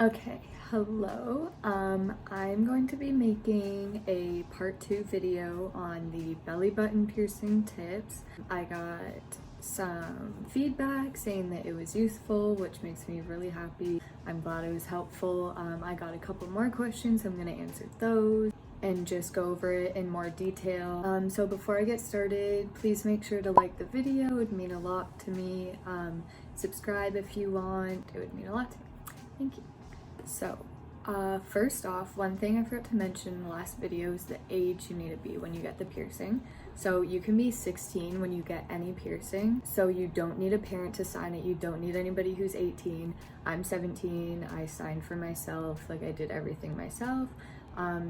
Okay, hello. I'm going to be making a part 2 video on the belly button piercing tips. I got some feedback saying that it was useful, which makes me really happy. I'm glad it was helpful. I got a couple more questions, I'm going to answer those and just go over it in more detail. So before I get started, please make sure to like the video. It would mean a lot to me. Subscribe if you want. It would mean a lot to me. Thank you. So, first off, one thing I forgot to mention in the last video is the age you need to be when you get the piercing. So you can be 16 when you get any piercing, so you don't need a parent to sign it. You don't need anybody who's 18. I'm 17, I signed for myself, like I did everything myself.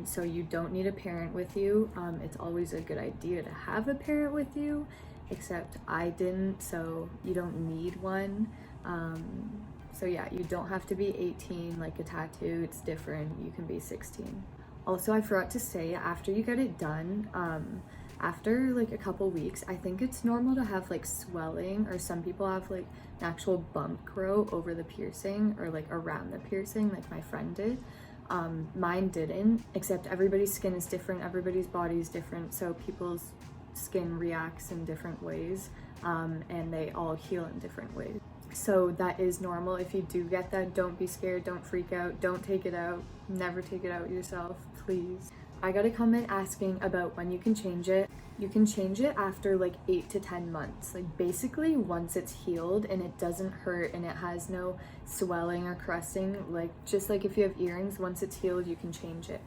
So you don't need a parent with you. It's always a good idea to have a parent with you, except I didn't, so you don't need one. So yeah, you don't have to be 18 like a tattoo, it's different, you can be 16. Also, I forgot to say, after you get it done, after like a couple weeks, I think it's normal to have like swelling, or some people have like an actual bump grow over the piercing or like around the piercing, like my friend did. Mine didn't, except everybody's skin is different, everybody's body is different, so people's skin reacts in different ways, and they all heal in different ways. So that is normal. If you do get that, don't be scared, don't freak out, don't take it out, never take it out yourself, please. I got a comment asking about when you can change it. You can change it after like 8 to 10 months. Like basically once it's healed and it doesn't hurt and it has no swelling or crusting, like just like if you have earrings, once it's healed, you can change it.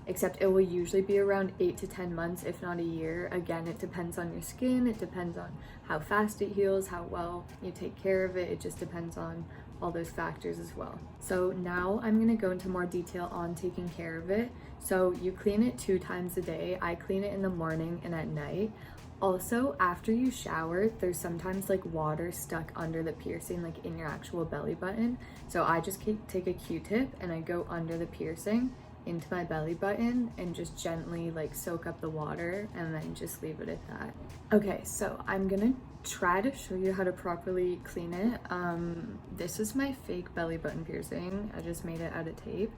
Except it will usually be around 8 to 10 months, if not a year. Again, it depends on your skin, it depends on how fast it heals, how well you take care of it. It just depends on all those factors as well. So now I'm gonna go into more detail on taking care of it. So you clean it 2 times a day. I clean it in the morning and at night. Also, after you shower, there's sometimes like water stuck under the piercing, like in your actual belly button. So I just take a Q-tip and I go under the piercing into my belly button and just gently like soak up the water and then just leave it at that. Okay, so I'm gonna try to show you how to properly clean it. This is my fake belly button piercing. I just made it out of tape.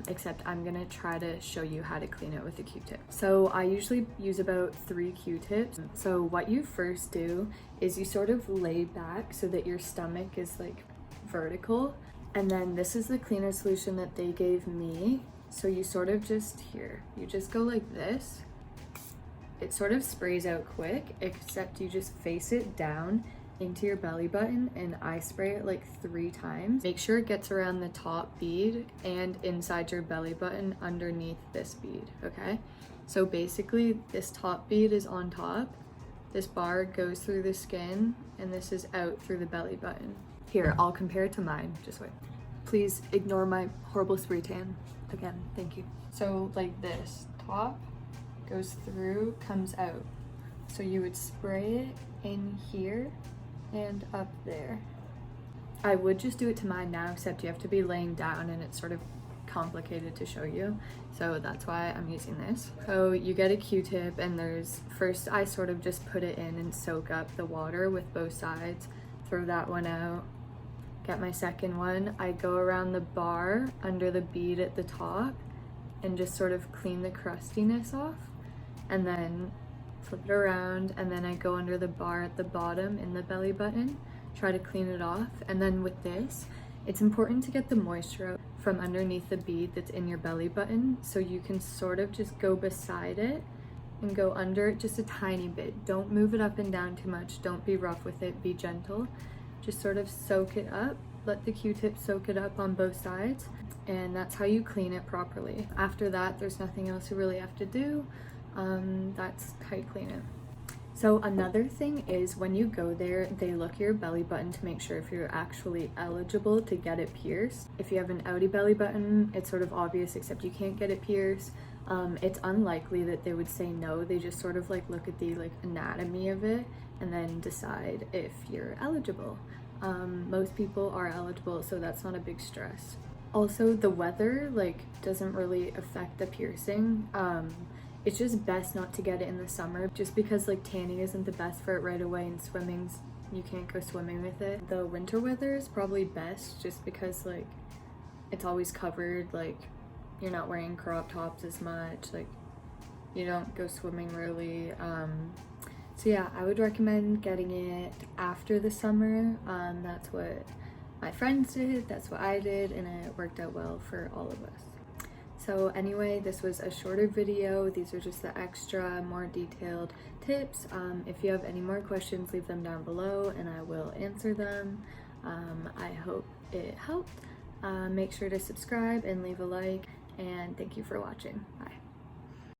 Except I'm gonna try to show you how to clean it with a Q-tip. So I usually use about 3 Q-tips. So what you first do is you sort of lay back so that your stomach is like vertical. And then this is the cleaner solution that they gave me. So you sort of just you just go like this. It sort of sprays out quick, except you just face it down into your belly button, and I spray it like 3 times. Make sure it gets around the top bead and inside your belly button underneath this bead, okay? So basically this top bead is on top, this bar goes through the skin, and this is out through the belly button. Here, I'll compare it to mine, just wait. Please ignore my horrible spray tan. Again, thank you. So like this, top goes through, comes out. So you would spray it in here and up there. I would just do it to mine now, except you have to be laying down and it's sort of complicated to show you. So that's why I'm using this. So you get a Q-tip and first I sort of just put it in and soak up the water with both sides, throw that one out. Get my second one, I go around the bar under the bead at the top and just sort of clean the crustiness off, and then flip it around, and then I go under the bar at the bottom in the belly button, try to clean it off. And then with this, it's important to get the moisture out from underneath the bead that's in your belly button, so you can sort of just go beside it and go under it just a tiny bit. Don't move it up and down too much, don't be rough with it, be gentle. Just sort of soak it up, let the Q-tip soak it up on both sides, and that's how you clean it properly. After that, there's nothing else you really have to do. That's how you clean it. So another thing is when you go there, they look at your belly button to make sure if you're actually eligible to get it pierced. If you have an outie belly button, it's sort of obvious, except you can't get it pierced. It's unlikely that they would say no. They just sort of like look at the like anatomy of it and then decide if you're eligible. Most people are eligible, so that's not a big stress. Also, the weather like doesn't really affect the piercing. It's just best not to get it in the summer, just because like tanning isn't the best for it right away, and swimming's, you can't go swimming with it. The winter weather is probably best just because like it's always covered, like you're not wearing crop tops as much, like you don't go swimming really. So yeah, I would recommend getting it after the summer. That's what my friends did, that's what I did, and it worked out well for all of us. So anyway, this was a shorter video. These are just the extra, more detailed tips. If you have any more questions, leave them down below and I will answer them. I hope it helped. Make sure to subscribe and leave a like, and thank you for watching. Bye.